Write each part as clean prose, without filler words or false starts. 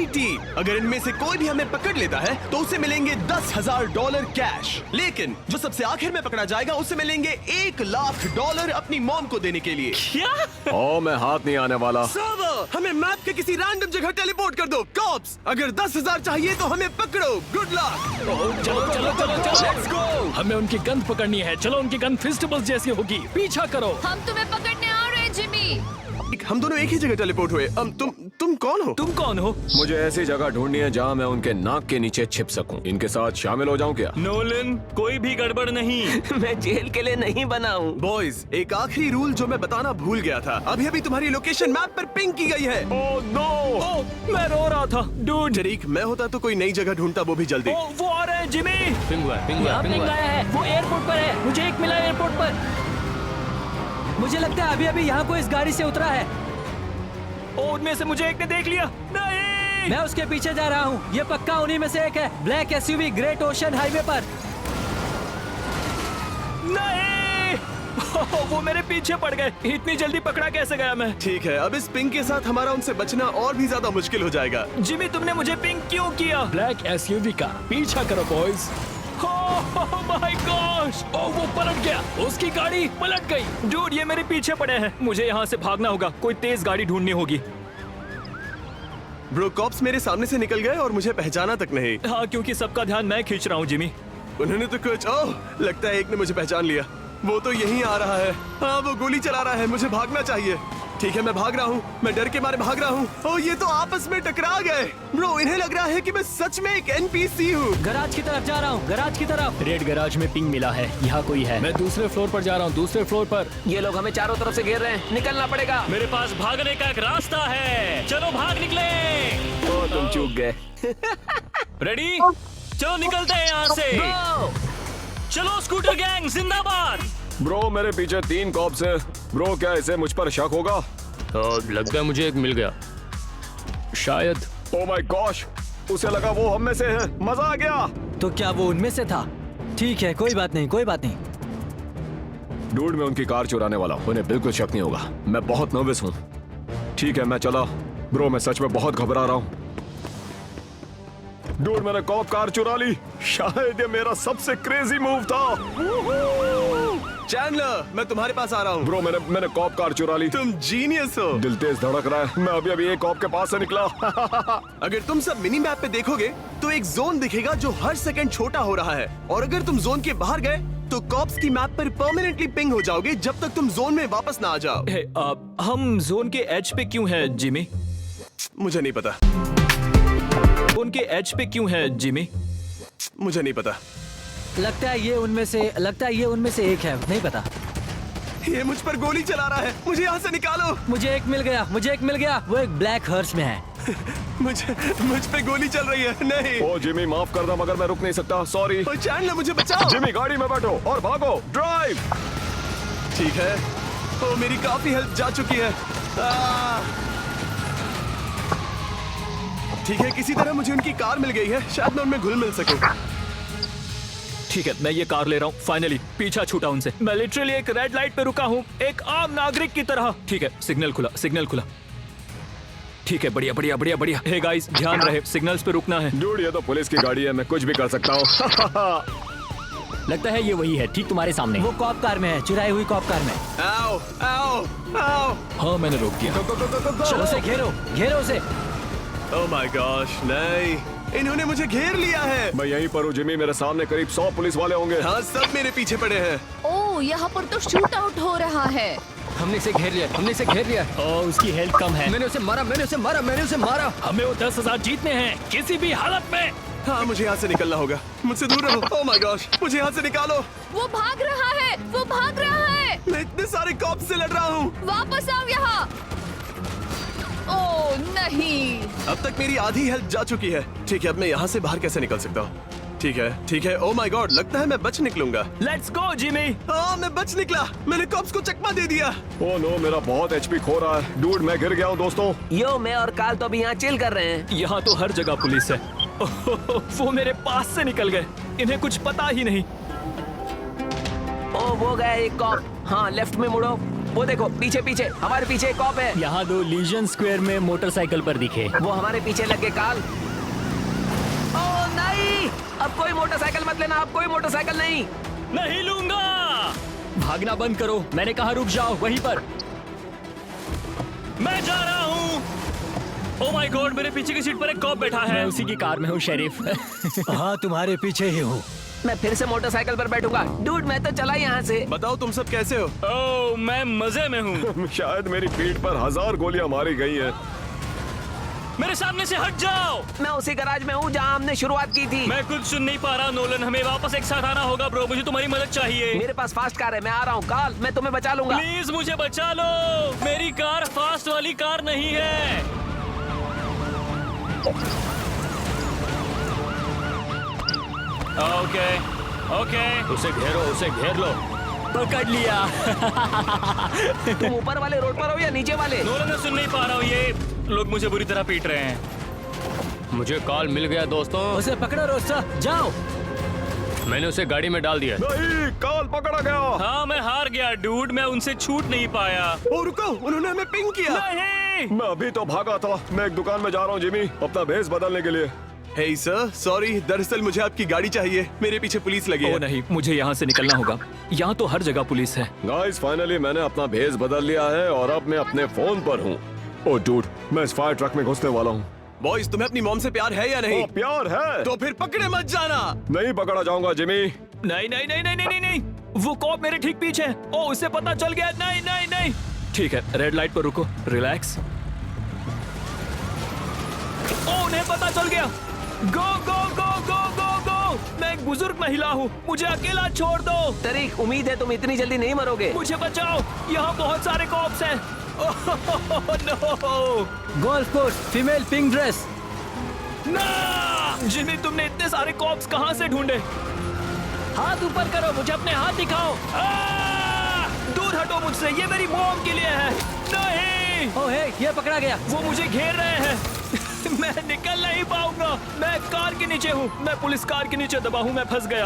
अगर इनमें से कोई भी हमें पकड़ लेता है तो उसे मिलेंगे $10,000 कैश, लेकिन जो सबसे आखिर में पकड़ा जाएगा उसे मिलेंगे $1,00,000 अपनी मॉम को देने के लिए। क्या? ओ मैं हाथ नहीं आने वाला। सर्वर, हमें मैप के किसी रैंडम जगह टेलीपोर्ट कर दो। कॉप्स, अगर 10,000 चाहिए तो हमें पकड़ो। Good luck. चलो चलो चलो चलो, लेट्स गो। हमें उनकी गन पकड़नी है। चलो, उनकी गन फिस्टबल्स जैसी होगी। पीछा करो। हम तुम्हें पकड़ने आ रहे हैं जिमी। हम दोनों एक ही जगह टेलीपोर्ट हुए। तुम कौन हो? तुम कौन हो? मुझे ऐसी जगह ढूंढनी है जहाँ मैं उनके नाक के नीचे छिप सकूं। इनके साथ शामिल हो जाऊं क्या? नोलन, कोई भी गड़बड़ नहीं। मैं जेल के लिए नहीं बना हूँ। बॉयज, एक आखिरी रूल जो मैं बताना भूल गया था। अभी तुम्हारी लोकेशन मैप पर पिंग की गई है। Oh no! ओह, मैं रो रहा था। डूड, जरीक, मैं होता तो कोई नई जगह ढूंढता, वो भी जल्दी। ओह, वो आ रहे हैं जिमी। यहाँ पिंग आया है। वो एयरपोर्ट पर है। मुझे एक मिला एयरपोर्ट पर। मुझे लगता है अभी यहाँ कोई इस गाड़ी से उतरा है। ओह, उनमें से मुझे एक ने देख लिया। नहीं, मैं उसके पीछे जा रहा हूँ। ये पक्का उन्हीं में से एक है। Black SUV great ocean highway पर। नहीं। ओह, वो मेरे पीछे पड़ गए। इतनी जल्दी पकड़ा कैसे गया मैं? ठीक है, अब इस पिंग के साथ हमारा उनसे बचना और भी ज्यादा मुश्किल हो जाएगा। जिमी, तुमने मुझे पिंग क्यों किया? ब्लैक एसयूवी का पीछा करो boys. Oh my gosh! Oh, वो पलट गया। उसकी गाड़ी पलट गई। डूड, ये मेरे पीछे पड़े हैं। मुझे यहाँ से भागना होगा। कोई तेज गाड़ी ढूंढनी होगी। ब्रो, कॉप्स मेरे सामने से निकल गए और मुझे पहचाना तक नहीं। हाँ, क्योंकि सबका ध्यान मैं खींच रहा हूँ जिमी। उन्होंने तो कुछ, ओह, लगता है एक ने मुझे पहचान लिया। वो तो यहीं आ रहा है। हाँ, वो गोली चला रहा है। मुझे भागना चाहिए। ठीक है, मैं भाग रहा हूँ। मैं डर के मारे भाग रहा हूँ। ओह, ये तो आपस में टकरा गए। ब्रो, इन्हें लग रहा है कि मैं सच में एक NPC हूँ। गराज की तरफ जा रहा हूँ। गराज की तरफ। रेड गैराज में पिंग मिला है। यहाँ कोई है। मैं दूसरे फ्लोर पर जा रहा हूँ। दूसरे फ्लोर पर। ये लोग हमें चारों तरफ से घेर रहे हैं। निकलना पड़ेगा। मेरे पास भागने का एक रास्ता है। चलो भाग निकले। ओ, तुम चूक गए। रेडी? चलो निकलते हैं यहाँ से। चलो स्कूटर गैंग जिंदाबाद। ब्रो, मेरे पीछे 3 कॉप्स हैं। ब्रो, क्या इसे मुझ पर शक होगा? लगता है मुझे एक मिल गया। शायद। ओह माय गॉश! उसे लगा वो हम में से है। मजा आ गया। तो क्या वो उनमें से था? ठीक है, कोई बात नहीं, कोई बात नहीं। डूड, मैं उनकी कार चुराने वाला हूँ। उन्हें बिल्कुल शक नहीं होगा। मैं बहुत नर्वस हूँ। ठीक है, मैं चला। ब्रो, मैं सच में बहुत घबरा रहा हूँ। डूड, मैंने कॉप कार चुरा ली। शायद ये मेरा सबसे क्रेजी मूव था। चैंडलर, मैं तुम्हारे पास आ रहा हूँ। ब्रो, मैंने कॉप कार चुरा ली। तुम जीनियस हो। दिल तेज धड़क रहा है। मैं अभी एक कॉप के पास से निकला। अगर तुम सब मिनी मैप पे देखोगे तो एक जोन दिखेगा जो हर सेकंड छोटा हो रहा है, और अगर तुम जोन के बाहर गए तो कॉप्स की मैप पर परमानेंटली पिंग हो जाओगे जब तक तुम जोन में वापस ना आ जाओ। हे, हम जोन के एज पे क्यों हैं जिमी? मुझे नहीं पता। उनके एज पे क्यों है जिमी? मुझे नहीं पता। लगता है ये उनमें से एक है। नहीं पता। ये मुझ पर गोली चला रहा है। मुझे यहाँ से निकालो। मुझे एक मिल गया। वो एक ब्लैक हर्ष में है। मुझ पे गोली चल रही है। नहीं। ओ जिमी, माफ कर दो मगर मैं रुक नहीं सकता। सॉरी। ओ चैंडलर, मुझे बचाओ। जिमी, गाड़ी में बैठो और भागो। ड्राइव। ठीक है। ओ, मेरी काफी हेल्प जा चुकी है। ठीक है, किसी तरह मुझे उनकी कार मिल गई है। शायद मैं उनमें घुल मिल सकूं। ठीक है, मैं ये कार ले रहा हूँ। फाइनली पीछा छूटा उनसे। मैं लिटरली एक रेड लाइट पे रुका हूँ, एक आम नागरिक की तरह। ठीक है, सिग्नल खुला। ठीक है, बढ़िया। हे गाइस, ध्यान रहे, सिग्नल्स पे रुकना है। डूड, ये तो पुलिस की गाड़ी है। मैं कुछ भी कर सकता हूँ। लगता है ये वही है, ठीक तुम्हारे सामने। वो कॉप कार में है, चुराई हुई कॉप कार में। आओ। हाँ, मैंने रोक दिया। चलो उसे घेरो उसे। ओह माय गॉश, नहीं, इन्होंने मुझे घेर लिया है। मैं यहीं पर हूँ जिमी। मेरे सामने करीब 100 पुलिस वाले होंगे। हाँ, सब मेरे पीछे पड़े हैं। ओह, यहाँ पर तो शूट आउट हो रहा है। हमने इसे घेर लिया। ओह, उसकी हेल्थ कम है। मैंने उसे मारा। हमें वो 10,000 जीतने हैं किसी भी हालत में। हाँ, मुझे यहाँ से निकलना होगा। मुझसे दूर रहो। ओह माय गॉश, मुझे यहाँ से निकालो। वो भाग रहा है। मैं इतने सारे कॉप्स से लड़ रहा हूँ। वापस आओ यहाँ। ओह नहीं। अब तक मेरी आधी हेल्थ जा चुकी है। ठीक है, अब मैं यहाँ से बाहर कैसे निकल सकता हूँ? ठीक है। ओह माय गॉड, लगता है मैं बच निकलूंगा। Let's go Jimmy. हाँ, मैं बच निकला। मैंने कॉप्स को चकमा दे दिया। ओह नो, मेरा बहुत HP खो रहा है। डूड, मैं गिर गया हूँ दोस्तों। यो, मैं और काल तो अभी यहाँ चिल कर रहे हैं। यहाँ तो हर जगह पुलिस है। वो मेरे पास से निकल गए। इन्हें कुछ पता ही नहीं। ओ, वो गया एक कॉप। हाँ, लेफ्ट में मुड़ो। वो देखो पीछे पीछे, हमारे पीछे एक कॉप है। यहाँ 2 लीजन स्क्वायर में मोटरसाइकिल पर दिखे। वो हमारे पीछे लग गए काल। ओ नहीं, अब कोई मोटरसाइकिल मत लेना, अब कोई मोटरसाइकिल नहीं। नहीं लूंगा। भागना बंद करो, मैंने कहा रुक जाओ वहीं पर। मैं जा रहा हूँ। ओ माय गॉड, मेरे पीछे की सीट पर एक कॉप बैठा मैं है। उसी की कार में हूँ शेरिफ। हाँ तुम्हारे पीछे ही हूँ। मैं फिर से मोटरसाइकिल पर बैठूंगा। डूड मैं तो चला यहाँ से। बताओ तुम सब कैसे हो? ओह, मैं मजे में हूँ। शायद मेरी पीठ पर 1000 गोलियां मारी गई हैं। मेरे सामने से हट जाओ। मैं उसी गैराज में हूँ जहाँ हमने शुरुआत की थी। मैं कुछ सुन नहीं पा रहा नोलन, हमें वापस एक साथ आना होगा ब्रो, मुझे तुम्हारी मदद चाहिए। मेरे पास फास्ट कार है, मैं आ रहा हूँ। काल मैं तुम्हें बचा लूंगा। प्लीज मुझे बचा लो, मेरी कार फास्ट वाली कार नहीं है। ओके ओके, उसे घेरो, उसे घेर लो। पकड़ लिया। तुम ऊपर वाले रोड पर हो या नीचे वाले? नोलन मैं सुन नहीं पा रहा हूँ, ये लोग मुझे बुरी तरह पीट रहे हैं। मुझे कॉल मिल गया दोस्तों, उसे पकड़ो रोस्टा, जाओ। मैंने उसे गाड़ी में डाल दिया। नहीं, काल पकड़ा गया। हाँ मैं हार गया डूड, मैं उनसे छूट नहीं पाया। ओ रुको, उन्होंने हमें पिंग किया। नहीं, मैं अभी तो भागा था। मैं एक दुकान में जा रहा हूँ जिमी, अपना भेस बदलने के लिए। हे सर, सॉरी, दरअसल मुझे आपकी गाड़ी चाहिए। मेरे पीछे पुलिस लगी ओ है। नहीं, मुझे यहाँ से निकलना होगा। यहाँ तो हर जगह पुलिस है। गाइस फाइनली मैंने अपना भेस बदल लिया है और अब मैं अपने फोन पर हूँ। ओ डूड, मैं इस फायर ट्रक में घुसने वाला हूँ। बॉयज, तुम्हें अपनी मॉम से प्यार है या नहीं? ओ प्यार है तो फिर पकड़े मत जाना। नहीं पकड़ा जाऊंगा जिमी। नहीं नहीं नहीं नहीं नहीं नहीं, वो कॉप मेरे ठीक पीछे है। ओ उसे पता चल गया। नहीं नहीं नहीं। ठीक है, रेड लाइट पर रुको, रिलैक्स। ओ उन्हें पता चल गया। गो गो गो गो गो गो। मैं एक बुजुर्ग महिला हूँ, मुझे अकेला छोड़ दो। तरीक, उम्मीद है तुम इतनी जल्दी नहीं मरोगे। मुझे बचाओ, यहाँ बहुत सारे कॉप्स हैं। Oh no. Golf course, female pink dress. ना जिमी, तुमने इतने सारे कॉप्स कहाँ से ढूंढे? हाथ ऊपर करो, मुझे अपने हाथ दिखाओ। दूर हटो मुझसे, ये मेरी मॉम के लिए है। नहीं, ओ हे, ये पकड़ा गया। वो मुझे घेर रहे हैं। मैं निकल नहीं पाऊंगा। मैं कार के नीचे हूँ, मैं पुलिस कार के नीचे दबा हूँ, मैं फंस गया।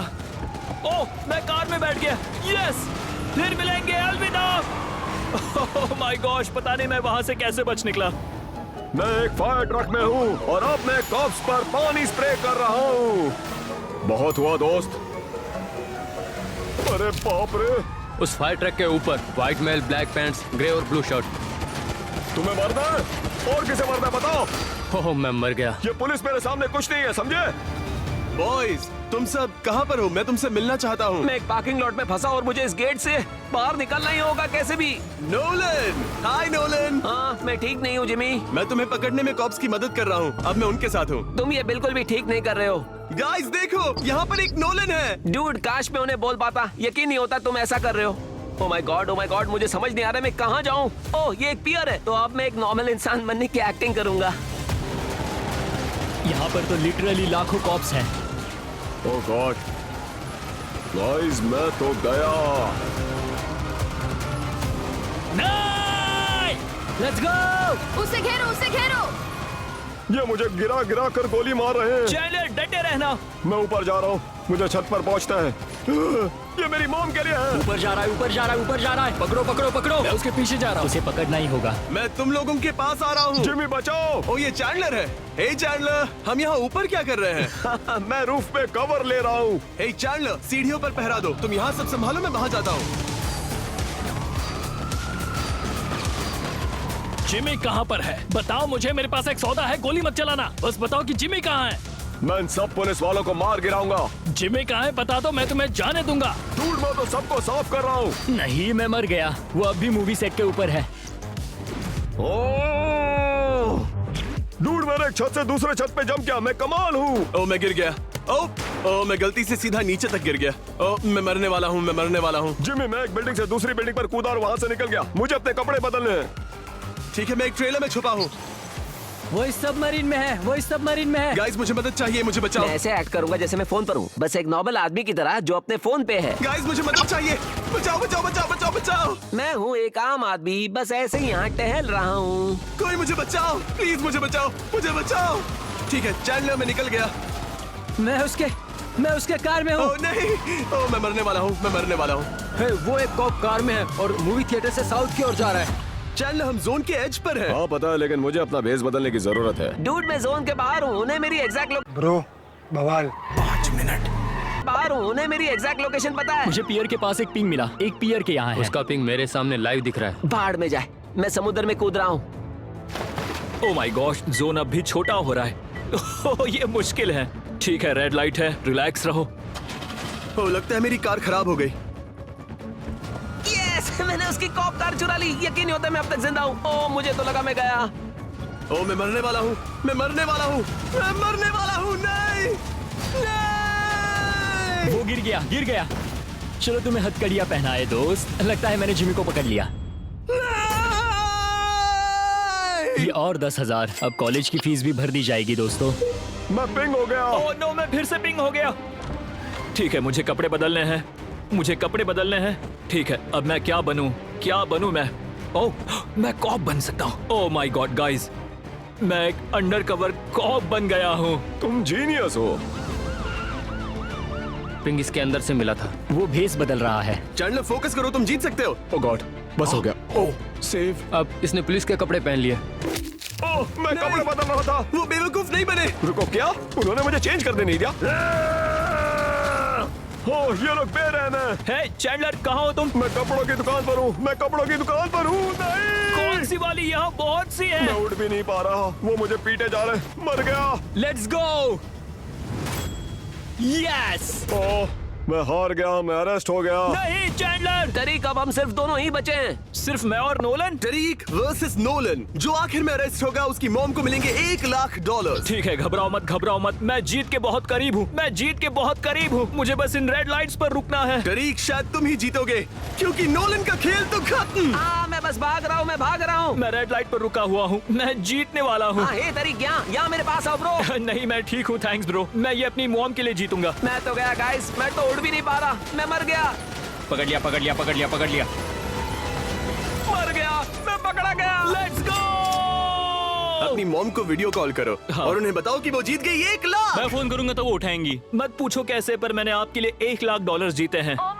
ओह, मैं कार में बैठ गया। यस, फिर मिलेंगे, अलविदा। ओह माय गॉश, पता नहीं मैं वहां से कैसे बच निकला। मैं एक फायर ट्रक में हूँ और अब मैं कॉप्स पर पानी स्प्रे कर रहा हूँ। बहुत हुआ दोस्त। अरे बाप रे, उस फायर ट्रक के ऊपर white male, black pants, grey और ब्लू शर्ट। तुम्हें मरना है? और किसे मरना है बताओ? ओह मैं मर गया। ये पुलिस मेरे सामने कुछ नहीं है, समझे? बॉयज, तुम सब कहाँ पर हो? मैं तुमसे मिलना चाहता हूँ। मैं एक पार्किंग लॉट में फंसा और मुझे इस गेट से बाहर निकलना ही होगा कैसे भी। नोलन, हाय नोलन। हाँ मैं ठीक नहीं हूँ जिमी। मैं तुम्हें पकड़ने में कॉप्स की मदद कर रहा हूँ। अब मैं उनके साथ हूँ। तुम ये बिल्कुल भी ठीक नहीं कर रहे हो। गाइस देखो, यहाँ पर एक नोलन है। डूड, काश मैं उन्हें बोल पाता। यकीन नहीं होता तुम ऐसा कर रहे हो। ओ माय गॉड, मुझे समझ नहीं आ रहा मैं कहाँ जाऊँ। ओह ये एक पियर है, तो अब मैं एक नॉर्मल इंसान बनने की एक्टिंग करूंगा। यहाँ पर तो लिटरली लाखों कॉप्स हैं। ओह गॉड, गाइस मैं तो गया। नहीं, लेट्स गो। उसे घेरो, उसे घेरो। ये मुझे गिरा गिरा कर गोली मार रहे हैं। चैंडलर डटे रहना। मैं ऊपर जा रहा हूँ, मुझे छत पर पहुँचना है। ये मेरी मॉम के लिए है। ऊपर जा रहा है, ऊपर जा रहा है, ऊपर जा रहा है। पकड़ो पकड़ो पकड़ो। मैं उसके पीछे जा रहा हूँ। उसे पकड़ना ही होगा। मैं तुम लोगों के पास आ रहा हूँ। जिमी बचाओ। ओ ये चैंडलर है। हे चैंडलर, हम यहाँ ऊपर क्या कर रहे हैं? मैं रूफ पे कवर ले रहा हूँ। हे चैंडलर, सीढ़ियों पर पहरा दो। तुम यहाँ सब संभालो, मैं वहाँ जाता हूँ। जिमी कहाँ पर है? बताओ मुझे, मेरे पास एक सौदा है, गोली मत चलाना। बस बताओ कि जिमी कहाँ है। मैं इन सब पुलिस वालों को मार गिराऊंगा। जिमी कहाँ है बता दो, मैं तुम्हें जाने दूंगा। दूर मैं तो सबको साफ कर रहा हूँ। नहीं, मैं मर गया। वो अब भी मूवी सेट के ऊपर है। डूड, मैंने एक छत से दूसरे छत पे जंप किया। मैं कमाल हूँ। ओ मैं गिर गया। ओ मैं गलती से सीधा नीचे तक गिर गया। ओ मैं मरने वाला हूँ, मैं मरने वाला हूँ। जिमी, मैं एक बिल्डिंग से दूसरी बिल्डिंग पर कूदा और वहाँ से निकल गया। मुझे अपने कपड़े बदलने हैं। ठीक है, मैं एक ट्रेलर में छुपा हूँ। वो इस सबमरीन में है, वो इस सबमरीन में है। गाइस मुझे मदद चाहिए, मुझे बचाओ। मैं ऐसे एक्ट करूंगा जैसे मैं फोन पर हूँ, बस एक नॉर्मल आदमी की तरह जो अपने फोन पे है। गाइस मुझे मदद चाहिए। बचाओ बचाओ बचाओ बचाओ बचाओ। मैं हूँ एक आम आदमी, बस ऐसे ही यहाँ टहल रहा हूँ। कोई मुझे बचाओ, प्लीज मुझे बचाओ, मुझे बचाओ। ठीक है चैंडलर, मैं निकल गया। मैं उसके मैं उसके कार में हूँ। ओ नहीं, ओ मैं मरने वाला हूँ, मैं मरने वाला हूँ। है, वो एक कॉप कार में है और मूवी थिएटर से साउथ की ओर जा रहा है। चैंडलर हम जोन के एज पर हैं। हाँ पता है, लेकिन मुझे अपना भेस बदलने की जरूरत है। डूड मैं जोन के बाहर हूँ, उन्हें मेरी एग्जैक्ट ब्रो बवाल। बाहर हूँ, उन्हें मेरी एग्जैक्ट लोकेशन पता है। मुझे पियर के पास एक पिंग मिला, एक पियर के यहाँ है। उसका पिंग मेरे सामने लाइव दिख रहा है। बाढ़ में जाए, मैं समुद्र में कूद रहा हूँ। ओ माय गॉश, जोन अब भी छोटा हो रहा है। ओह, ये मुश्किल है। ठीक है, रेड लाइट है, रिलैक्स रहो। ओ लगता है मेरी कार खराब हो गई। यस, मैंने उसकी कॉप कार चुरा ली। यकीन नहीं होता मैं अब तक जिंदा हूँ। ओ मुझे तो लगा मैं गया। ओ मैं मरने वाला हूँ, मैं मरने वाला हूँ, मैं मरने वाला हूँ। नहीं, नहीं। वो गिर गया, गिर गया। चलो तुम्हें हथकड़ियाँ पहनाए दोस्त। लगता है मैंने जिमी को पकड़ लिया। ये और 10,000। अब कॉलेज की फीस भी भर दी जाएगी दोस्तों। मैं पिंग हो गया। ओह नो, मैं फिर से पिंग हो गया। ठीक है, मुझे कपड़े बदलने हैं, मुझे कपड़े बदलने हैं। ठीक है, अब मैं क्या बनूं, क्या बनूं मैं? ओह, मैं कॉप बन सकता हूँ। ओह माय गॉड गाइस, मैं एक अंडरकवर कॉप बन गया हूँ। तुम जीनियस हो। पिंग इसके अंदर से मिला था। वो भेस बदल रहा है। चैंडलर फोकस करो, तुम जीत सकते हो। ओ गॉड, बस हो गया। ओह सेव। अब इसने पुलिस के कपड़े पहन लिए। ओह मैं कपड़े बदल रहा था। वो बेवकूफ नहीं बने। रुको, क्या उन्होंने मुझे चेंज करने नहीं दिया? ओह ये लोग बेरहम हैं। हे चैंडलर, कहाँ हो तुम? मैं कपड़ों की दुकान पर हूँ, मैं कपड़ों की दुकान पर हूँ। नहीं, कौन सी वाली? यहाँ बहुत सी है। मैं उठ भी नहीं पा रहा। वो मुझे पीटे जा रहे। मर गया। Let's go. यस। ओह मैं हार गया, मैं अरेस्ट हो गया। नहीं चैंडलर, तरीक अब हम सिर्फ दोनों ही बचे हैं। सिर्फ मैं और नोलन। टरीक versus Nolan. जो आखिर में अरेस्ट होगा उसकी मॉम को मिलेंगे $1,00,000। ठीक है, घबराओ मत, घबराओ मत। मैं जीत के बहुत करीब हूँ, मैं जीत के बहुत करीब हूँ। मुझे बस इन रेड लाइट्स पर रुकना है। टरीक शायद तुम ही जीतोगे, क्योंकि नोलन का खेल तो खत्म। मैं बस भाग रहा हूँ, मैं भाग रहा हूँ। मैं रेड लाइट पर रुका हुआ हूँ, मैं जीतने वाला हूँ। हे तरीक, यहाँ मेरे पास आओ ब्रो। नहीं, मैं ठीक हूँ, थैंक्स ब्रो। मैं ये अपनी मॉम के लिए जीतूंगा। मैं तो गया गाइस, मैं तो उड़ भी नहीं पा रहा, मैं मर गया। पकड़ लिया, पकड़ लिया, पकड़ लिया, पकड़ लिया। मर गया, मैं पकड़ा गया। Let's go. अपनी मॉम को वीडियो कॉल करो और उन्हें बताओ कि वो जीत गई $1,00,000। मैं फोन करूंगा तो वो उठाएंगी। मत पूछो कैसे, पर मैंने आपके लिए $1,00,000 जीते हैं। ओ